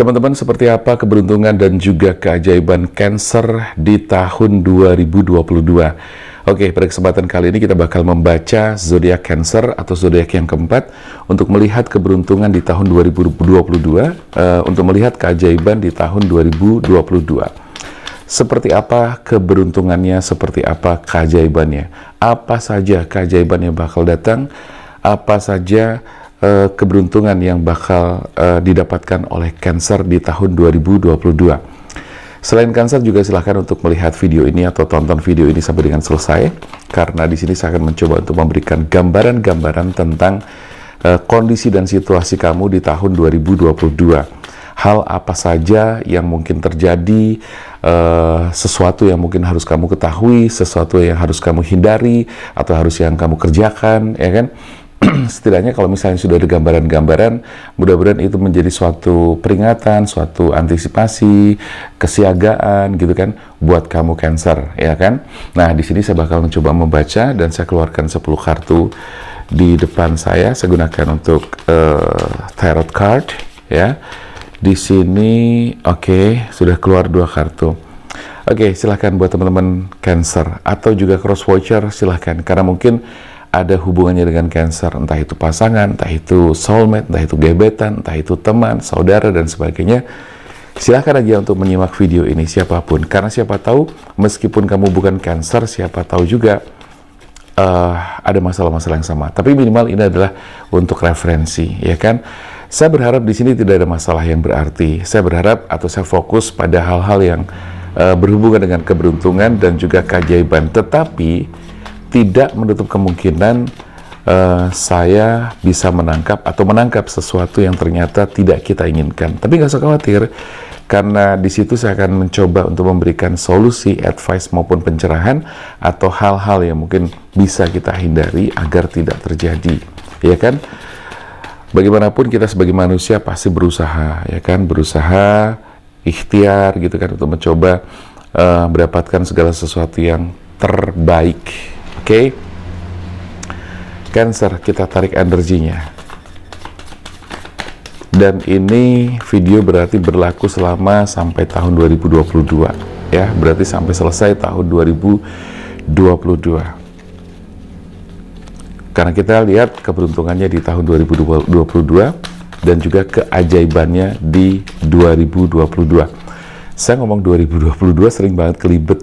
teman-teman, seperti apa keberuntungan dan juga keajaiban Cancer di tahun 2022? Oke, pada kesempatan kali ini kita bakal membaca zodiak Cancer atau zodiak yang keempat untuk melihat keberuntungan di tahun 2022, untuk melihat keajaiban di tahun 2022. Seperti apa keberuntungannya, seperti apa keajaibannya, apa saja keajaiban yang bakal datang, apa saja keberuntungan yang bakal didapatkan oleh Cancer di tahun 2022. Selain Cancer juga silahkan untuk melihat video ini atau tonton video ini sampai dengan selesai, karena di sini saya akan mencoba untuk memberikan gambaran-gambaran tentang kondisi dan situasi kamu di tahun 2022. Hal apa saja yang mungkin terjadi, sesuatu yang mungkin harus kamu ketahui, sesuatu yang harus kamu hindari, atau harus yang kamu kerjakan, ya kan? Setidaknya kalau misalnya sudah ada gambaran-gambaran, mudah-mudahan itu menjadi suatu peringatan, suatu antisipasi, kesiagaan gitu kan buat kamu Cancer, ya kan? Nah, di sini saya bakal mencoba membaca dan saya keluarkan 10 kartu di depan saya. Saya gunakan untuk tarot card, ya. Di sini oke, sudah keluar 2 kartu. Oke, silahkan buat teman-teman Cancer atau juga cross watcher, silahkan, karena mungkin ada hubungannya dengan Cancer, entah itu pasangan, entah itu soulmate, entah itu gebetan, entah itu teman, saudara, dan sebagainya. Silahkan aja untuk menyimak video ini, siapapun, karena siapa tahu meskipun kamu bukan Cancer, siapa tahu juga ada masalah-masalah yang sama. Tapi minimal ini adalah untuk referensi, ya kan? Saya berharap di sini tidak ada masalah yang berarti. Saya berharap atau saya fokus pada hal-hal yang berhubungan dengan keberuntungan dan juga keajaiban, tetapi tidak menutup kemungkinan saya bisa menangkap sesuatu yang ternyata tidak kita inginkan. Tapi nggak usah khawatir, karena di situ saya akan mencoba untuk memberikan solusi, advice maupun pencerahan atau hal-hal yang mungkin bisa kita hindari agar tidak terjadi, ya kan? Bagaimanapun kita sebagai manusia pasti berusaha, ya kan? Berusaha, ikhtiar gitu kan, untuk mencoba mendapatkan segala sesuatu yang terbaik. Oke, Cancer, kita tarik energinya. Dan ini video berarti berlaku selama sampai tahun 2022, ya, berarti sampai selesai tahun 2022. Karena kita lihat keberuntungannya di tahun 2022 dan juga keajaibannya di 2022. Saya ngomong 2022 sering banget kelibet,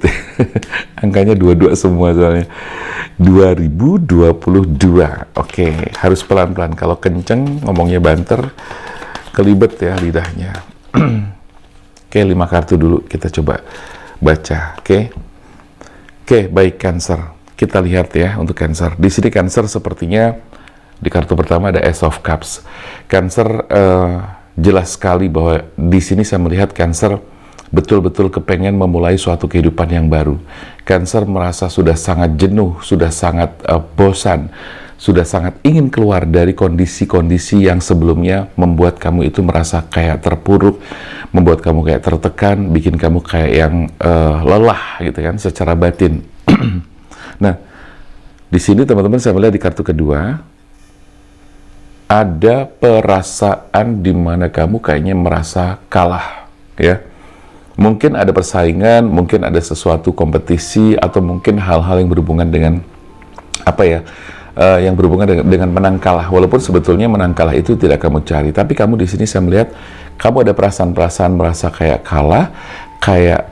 angkanya 22 semua soalnya. 2022, oke, harus pelan-pelan. Kalau kenceng ngomongnya banter, kelibet ya lidahnya. Oke, 5 kartu dulu kita coba baca. Oke, baik Cancer. Kita lihat ya untuk Cancer. Di sini Cancer sepertinya di kartu pertama ada Ace of Cups. Cancer jelas sekali bahwa di sini saya melihat Cancer betul-betul kepengen memulai suatu kehidupan yang baru. Cancer merasa sudah sangat jenuh, sudah sangat bosan, sudah sangat ingin keluar dari kondisi-kondisi yang sebelumnya membuat kamu itu merasa kayak terpuruk, membuat kamu kayak tertekan, bikin kamu kayak yang lelah gitu kan secara batin. Nah, di sini teman-teman saya melihat di kartu kedua ada perasaan di mana kamu kayaknya merasa kalah, ya. Mungkin ada persaingan, mungkin ada sesuatu kompetisi, atau mungkin hal-hal yang berhubungan dengan apa ya, yang berhubungan dengan menang kalah. Walaupun sebetulnya menang kalah itu tidak kamu cari, tapi kamu di sini saya melihat kamu ada perasaan-perasaan merasa kayak kalah, kayak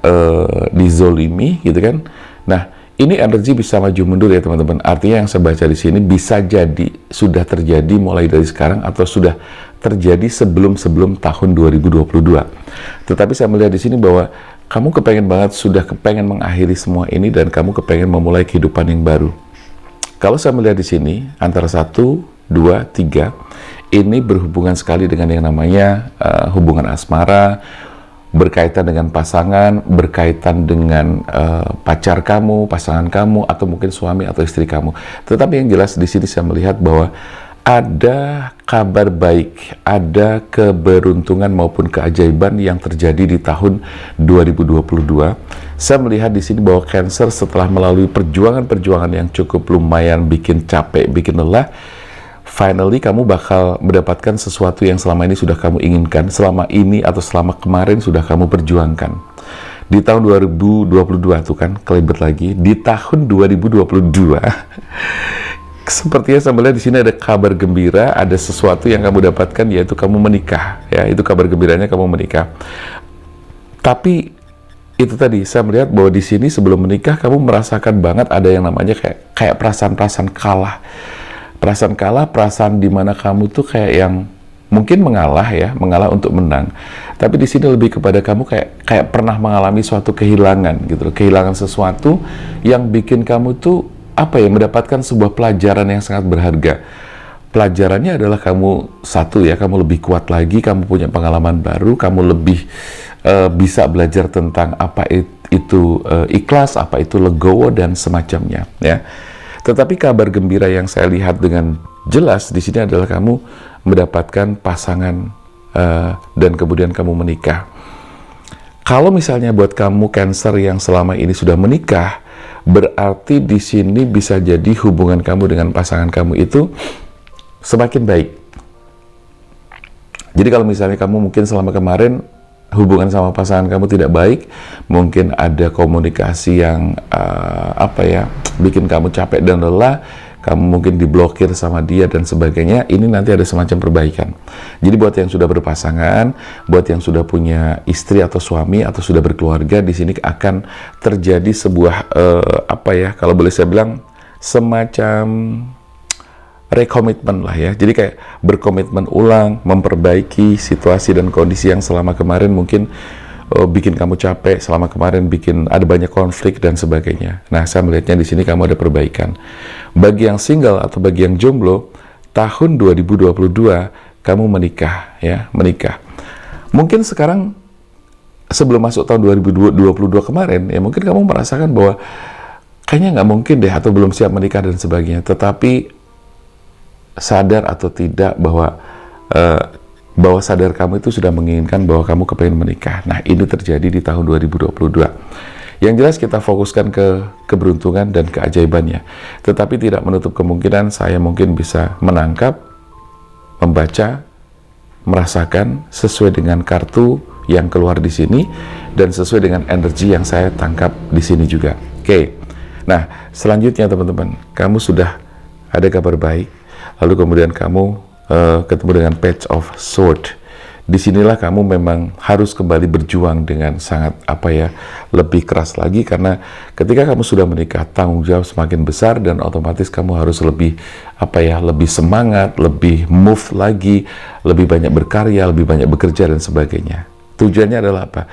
dizolimi, gitu kan? Nah, ini energi bisa maju mundur ya teman-teman. Artinya yang saya baca di sini bisa jadi sudah terjadi mulai dari sekarang atau sudah terjadi sebelum tahun 2022. Tetapi saya melihat di sini bahwa kamu kepengen banget, sudah kepengen mengakhiri semua ini dan kamu kepengen memulai kehidupan yang baru. Kalau saya melihat di sini antara 1, 2, 3 ini berhubungan sekali dengan yang namanya hubungan asmara, berkaitan dengan pasangan, berkaitan dengan pacar kamu, pasangan kamu, atau mungkin suami atau istri kamu. Tetapi yang jelas di sini saya melihat bahwa ada kabar baik, ada keberuntungan maupun keajaiban yang terjadi di tahun 2022. Saya melihat di sini bahwa Cancer setelah melalui perjuangan-perjuangan yang cukup lumayan bikin capek, bikin lelah, finally kamu bakal mendapatkan sesuatu yang selama ini sudah kamu inginkan, selama ini atau selama kemarin sudah kamu perjuangkan. Di tahun 2022 tuh kan, kelibet lagi, di tahun 2022 sepertinya saya melihat di sini ada kabar gembira, ada sesuatu yang kamu dapatkan, yaitu kamu menikah, ya, itu kabar gembiranya, kamu menikah. Tapi itu tadi saya melihat bahwa di sini sebelum menikah kamu merasakan banget ada yang namanya kayak perasaan-perasaan kalah. Perasaan kalah, perasaan dimana kamu tuh kayak yang mungkin mengalah ya, mengalah untuk menang. Tapi di sini lebih kepada kamu kayak pernah mengalami suatu kehilangan gitu loh, kehilangan sesuatu yang bikin kamu tuh mendapatkan sebuah pelajaran yang sangat berharga. Pelajarannya adalah kamu kamu lebih kuat lagi, kamu punya pengalaman baru, kamu lebih bisa belajar tentang apa itu ikhlas, apa itu legowo dan semacamnya ya. Tetapi kabar gembira yang saya lihat dengan jelas di sini adalah kamu mendapatkan pasangan dan kemudian kamu menikah. Kalau misalnya buat kamu Cancer yang selama ini sudah menikah, berarti di sini bisa jadi hubungan kamu dengan pasangan kamu itu semakin baik. Jadi kalau misalnya kamu mungkin selama kemarin hubungan sama pasangan kamu tidak baik, mungkin ada komunikasi yang bikin kamu capek dan lelah, kamu mungkin diblokir sama dia dan sebagainya, ini nanti ada semacam perbaikan. Jadi buat yang sudah berpasangan, buat yang sudah punya istri atau suami atau sudah berkeluarga, di sini akan terjadi sebuah kalau boleh saya bilang semacam rekomitmen lah ya. Jadi kayak berkomitmen ulang, memperbaiki situasi dan kondisi yang selama kemarin mungkin bikin kamu capek, selama kemarin bikin ada banyak konflik dan sebagainya. Nah, saya melihatnya di sini kamu ada perbaikan. Bagi yang single atau bagi yang jomblo, tahun 2022 kamu menikah ya, menikah. Mungkin sekarang sebelum masuk tahun 2022 kemarin ya, mungkin kamu merasakan bahwa kayaknya nggak mungkin deh atau belum siap menikah dan sebagainya. Tetapi sadar atau tidak bahwa sadar kamu itu sudah menginginkan bahwa kamu kepengen menikah. Nah, ini terjadi di tahun 2022. Yang jelas kita fokuskan ke keberuntungan dan keajaibannya. Tetapi tidak menutup kemungkinan saya mungkin bisa menangkap, membaca, merasakan sesuai dengan kartu yang keluar di sini dan sesuai dengan energi yang saya tangkap di sini juga. Oke. Nah, selanjutnya teman-teman, kamu sudah ada kabar baik. Lalu kemudian kamu ketemu dengan Page of Sword. Disinilah kamu memang harus kembali berjuang dengan sangat lebih keras lagi, karena ketika kamu sudah menikah, tanggung jawab semakin besar dan otomatis kamu harus lebih lebih semangat, lebih move lagi, lebih banyak berkarya, lebih banyak bekerja dan sebagainya. Tujuannya adalah apa?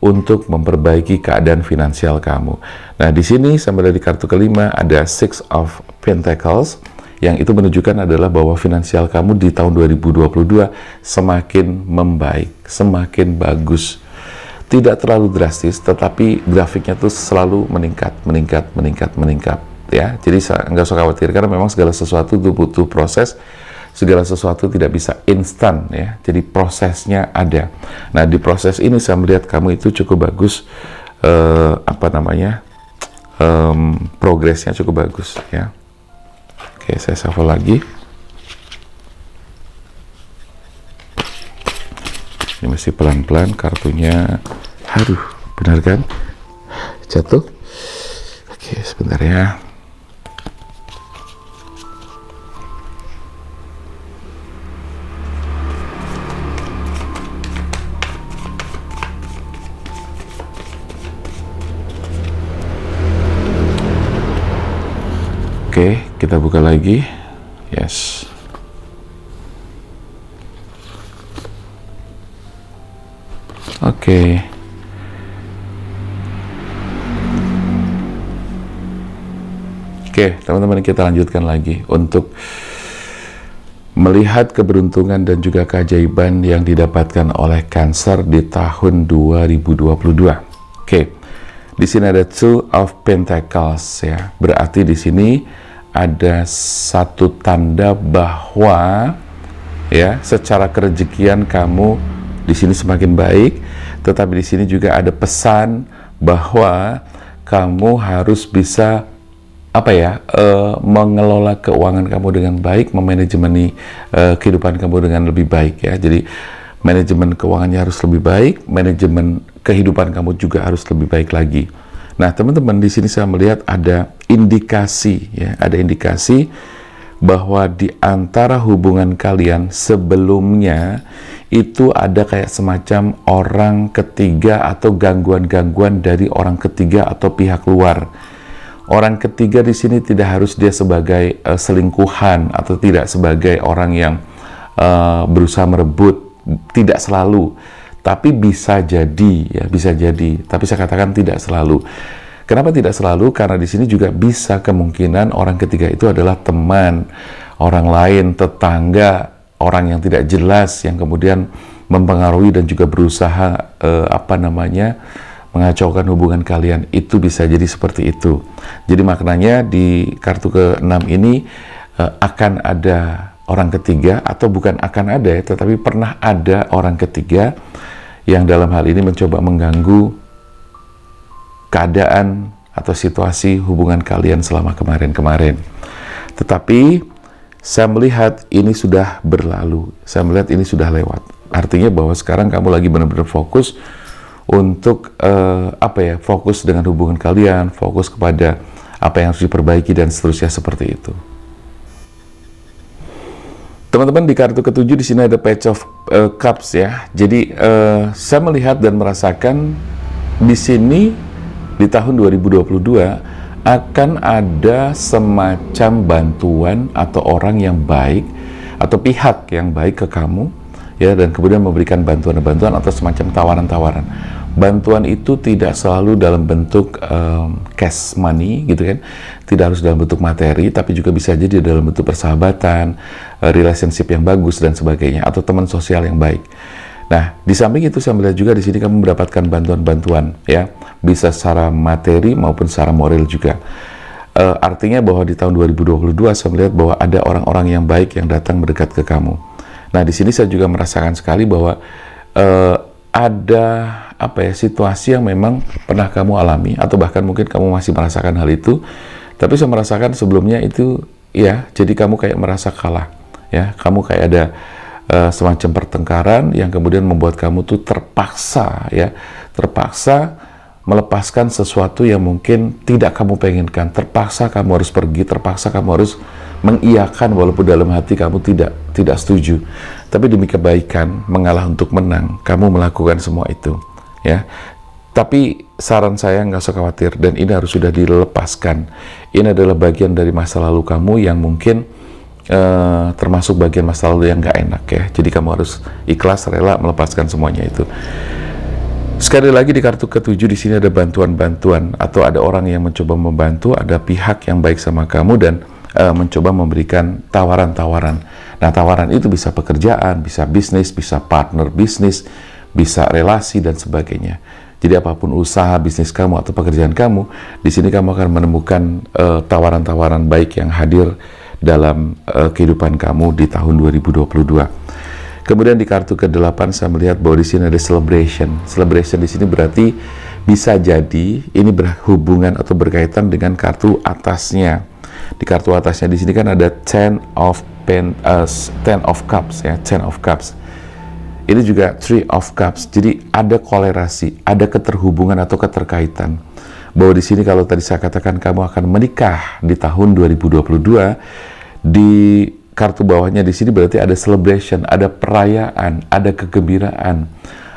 Untuk memperbaiki keadaan finansial kamu. Nah, di sini sampai di kartu kelima ada Six of Pentacles, yang itu menunjukkan adalah bahwa finansial kamu di tahun 2022 semakin membaik, semakin bagus. Tidak terlalu drastis, tetapi grafiknya tuh selalu meningkat ya. Jadi nggak usah khawatir, karena memang segala sesuatu itu butuh proses, segala sesuatu tidak bisa instan ya. Jadi prosesnya ada. Nah, di proses ini saya melihat kamu itu cukup bagus, progresnya cukup bagus ya. Oke, saya shuffle lagi. Ini masih pelan-pelan kartunya. Aduh, benar kan? Jatuh. Oke, sebentar ya. Oke, kita buka lagi. Yes. Oke. Oke, teman-teman, kita lanjutkan lagi untuk melihat keberuntungan dan juga keajaiban yang didapatkan oleh Cancer di tahun 2022. Oke. Di sini ada Two of Pentacles ya. Berarti di sini ada satu tanda bahwa ya, secara kerejekian kamu di sini semakin baik, tetapi di sini juga ada pesan bahwa kamu harus bisa apa ya, mengelola keuangan kamu dengan baik, memanajemeni kehidupan kamu dengan lebih baik ya. Jadi manajemen keuangannya harus lebih baik, manajemen kehidupan kamu juga harus lebih baik lagi. Nah, teman-teman, di sini saya melihat ada indikasi ya, ada indikasi bahwa di antara hubungan kalian sebelumnya itu ada kayak semacam orang ketiga atau gangguan-gangguan dari orang ketiga atau pihak luar. Orang ketiga di sini tidak harus dia sebagai selingkuhan atau tidak sebagai orang yang berusaha merebut, tidak selalu. Tapi bisa jadi, ya bisa jadi. Tapi saya katakan tidak selalu. Kenapa tidak selalu? Karena di sini juga bisa kemungkinan orang ketiga itu adalah teman, orang lain, tetangga, orang yang tidak jelas, yang kemudian mempengaruhi dan juga berusaha mengacaukan hubungan kalian. Itu bisa jadi seperti itu. Jadi maknanya di kartu ke-6 ini akan ada orang ketiga, atau bukan akan ada ya, tetapi pernah ada orang ketiga yang dalam hal ini mencoba mengganggu keadaan atau situasi hubungan kalian selama kemarin-kemarin. Tetapi saya melihat ini sudah berlalu, saya melihat ini sudah lewat. Artinya bahwa sekarang kamu lagi benar-benar fokus untuk fokus dengan hubungan kalian, fokus kepada apa yang harus diperbaiki dan seterusnya seperti itu. Teman-teman, di kartu ke-7 di sini ada Page of Cups ya. Jadi saya melihat dan merasakan di sini di tahun 2022 akan ada semacam bantuan atau orang yang baik atau pihak yang baik ke kamu ya, dan kemudian memberikan bantuan-bantuan atau semacam tawaran-tawaran. Bantuan itu tidak selalu dalam bentuk cash money gitu kan, tidak harus dalam bentuk materi, tapi juga bisa jadi dalam bentuk persahabatan, relationship yang bagus dan sebagainya, atau teman sosial yang baik. Nah, di samping itu saya melihat juga di sini kamu mendapatkan bantuan-bantuan ya, bisa secara materi maupun secara moral juga. Artinya bahwa di tahun 2022 saya melihat bahwa ada orang-orang yang baik yang datang mendekat ke kamu. Nah, di sini saya juga merasakan sekali bahwa ada situasi yang memang pernah kamu alami, atau bahkan mungkin kamu masih merasakan hal itu, tapi saya merasakan sebelumnya itu ya, jadi kamu kayak merasa kalah ya, kamu kayak ada semacam pertengkaran yang kemudian membuat kamu tuh terpaksa melepaskan sesuatu yang mungkin tidak kamu penginkan, terpaksa kamu harus pergi, terpaksa kamu harus mengiyakan walaupun dalam hati kamu tidak setuju. Tapi demi kebaikan, mengalah untuk menang, kamu melakukan semua itu ya. Tapi saran saya, nggak usah khawatir, dan ini harus sudah dilepaskan. Ini adalah bagian dari masa lalu kamu yang mungkin termasuk bagian masa lalu yang nggak enak ya. Jadi kamu harus ikhlas, rela melepaskan semuanya itu. Sekali lagi di kartu ke-7 di sini ada bantuan-bantuan, atau ada orang yang mencoba membantu, ada pihak yang baik sama kamu dan mencoba memberikan tawaran-tawaran. Nah, tawaran itu bisa pekerjaan, bisa bisnis, bisa partner bisnis, bisa relasi dan sebagainya. Jadi apapun usaha bisnis kamu atau pekerjaan kamu, di sini kamu akan menemukan tawaran-tawaran baik yang hadir dalam kehidupan kamu di tahun 2022. Kemudian di kartu ke-8 saya melihat bahwa di sini ada celebration. Celebration di sini berarti bisa jadi ini berhubungan atau berkaitan dengan kartu atasnya. Di kartu atasnya di sini kan ada Ten of Cups ya, Ten of Cups. Ini juga Three of Cups. Jadi ada kolerasi, ada keterhubungan atau keterkaitan. Bahwa di sini kalau tadi saya katakan kamu akan menikah di tahun 2022, di kartu bawahnya di sini berarti ada celebration, ada perayaan, ada kegembiraan,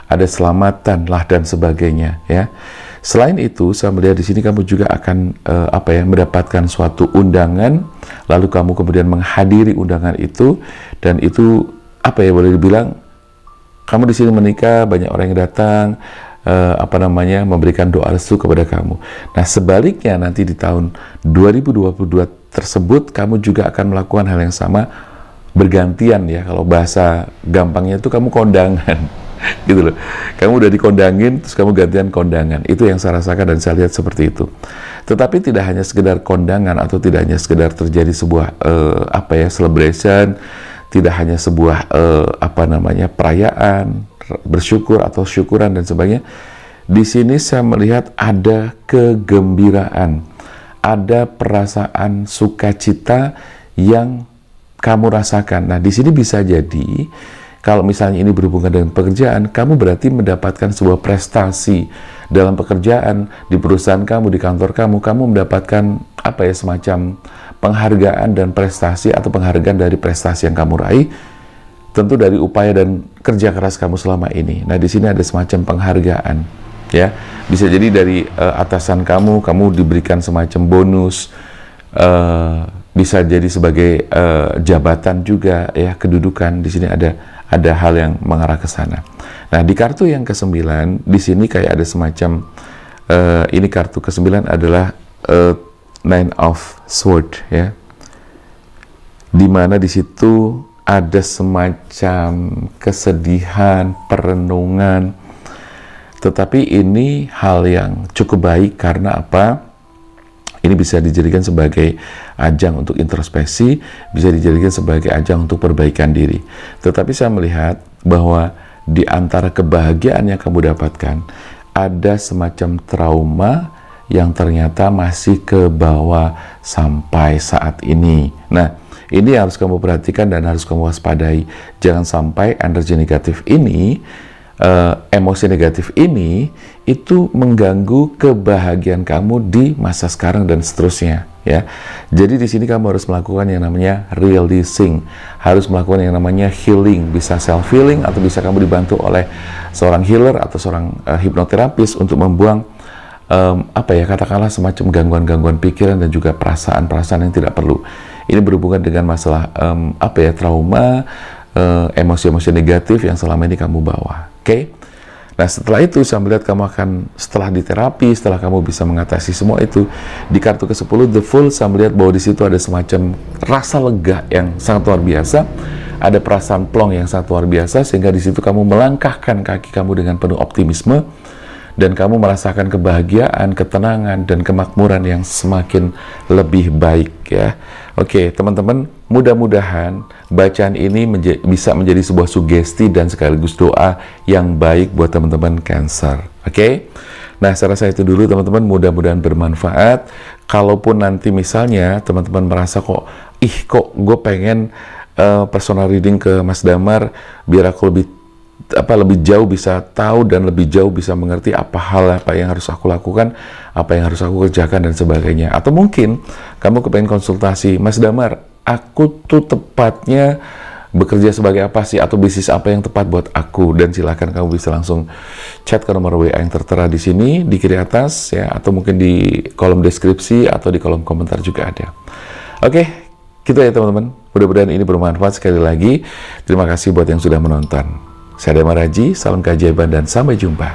ada selamatan lah dan sebagainya ya. Selain itu, saya melihat di sini kamu juga akan mendapatkan suatu undangan, lalu kamu kemudian menghadiri undangan itu, dan itu boleh dibilang kamu di sini menikah, banyak orang yang datang, memberikan doa restu kepada kamu. Nah, sebaliknya nanti di tahun 2022 tersebut kamu juga akan melakukan hal yang sama, bergantian ya, kalau bahasa gampangnya itu kamu kondangan. Gitu loh, kamu udah dikondangin terus kamu gantian kondangan. Itu yang saya rasakan dan saya lihat seperti itu. Tetapi tidak hanya sekedar kondangan atau tidak hanya sekedar terjadi sebuah celebration, tidak hanya sebuah perayaan, bersyukur atau syukuran dan sebagainya. Di sini saya melihat ada kegembiraan, ada perasaan sukacita yang kamu rasakan. Nah, di sini bisa jadi kalau misalnya ini berhubungan dengan pekerjaan, kamu berarti mendapatkan sebuah prestasi dalam pekerjaan, di perusahaan kamu, di kantor kamu mendapatkan apa ya, semacam penghargaan dan prestasi atau penghargaan dari prestasi yang kamu raih, tentu dari upaya dan kerja keras kamu selama ini. Nah, di sini ada semacam penghargaan, ya. Bisa jadi dari atasan kamu diberikan semacam bonus, bisa jadi sebagai jabatan juga, ya, kedudukan. Di sini ada hal yang mengarah ke sana. Nah, di kartu yang ke-9, di sini kayak ada semacam, ini kartu ke-9 adalah Nine of Swords, ya. Dimana di situ ada semacam kesedihan, perenungan. Tetapi ini hal yang cukup baik karena apa? Ini bisa dijadikan sebagai ajang untuk introspeksi, bisa dijadikan sebagai ajang untuk perbaikan diri. Tetapi saya melihat bahwa di antara kebahagiaan yang kamu dapatkan, ada semacam trauma yang ternyata masih ke bawah sampai saat ini. Nah, ini harus kamu perhatikan dan harus kamu waspadai. Jangan sampai energi negatif ini, emosi negatif ini itu mengganggu kebahagiaan kamu di masa sekarang dan seterusnya, ya. Jadi di sini kamu harus melakukan yang namanya releasing, harus melakukan yang namanya healing, bisa self healing atau bisa kamu dibantu oleh seorang healer atau seorang hipnoterapis untuk membuang apa ya, katakanlah semacam gangguan-gangguan pikiran dan juga perasaan-perasaan yang tidak perlu. Ini berhubungan dengan masalah apa ya, trauma, emosi-emosi negatif yang selama ini kamu bawa. Oke? Nah, setelah itu saya melihat kamu akan, setelah diterapi, setelah kamu bisa mengatasi semua itu, di kartu ke-10 The Fool, saya melihat bahwa di situ ada semacam rasa lega yang sangat luar biasa, ada perasaan plong yang sangat luar biasa, sehingga di situ kamu melangkahkan kaki kamu dengan penuh optimisme dan kamu merasakan kebahagiaan, ketenangan dan kemakmuran yang semakin lebih baik, ya. Oke, teman-teman, mudah-mudahan bacaan ini bisa menjadi sebuah sugesti dan sekaligus doa yang baik buat teman-teman Cancer. Oke? Nah, saya rasa itu dulu teman-teman, mudah-mudahan bermanfaat. Kalaupun nanti misalnya teman-teman merasa kok gue pengen personal reading ke Mas Damar biar aku lebih jauh bisa tahu dan lebih jauh bisa mengerti apa yang harus aku lakukan, apa yang harus aku kerjakan dan sebagainya. Atau mungkin kamu kepengen konsultasi, Mas Damar, aku tuh tepatnya bekerja sebagai apa sih, atau bisnis apa yang tepat buat aku? Dan silakan kamu bisa langsung chat ke nomor WA yang tertera di sini di kiri atas, ya, atau mungkin di kolom deskripsi atau di kolom komentar juga ada. Oke, gitu ya teman-teman. Mudah-mudahan ini bermanfaat. Sekali lagi terima kasih buat yang sudah menonton. Saya Damar Haji, salam keajaiban dan sampai jumpa.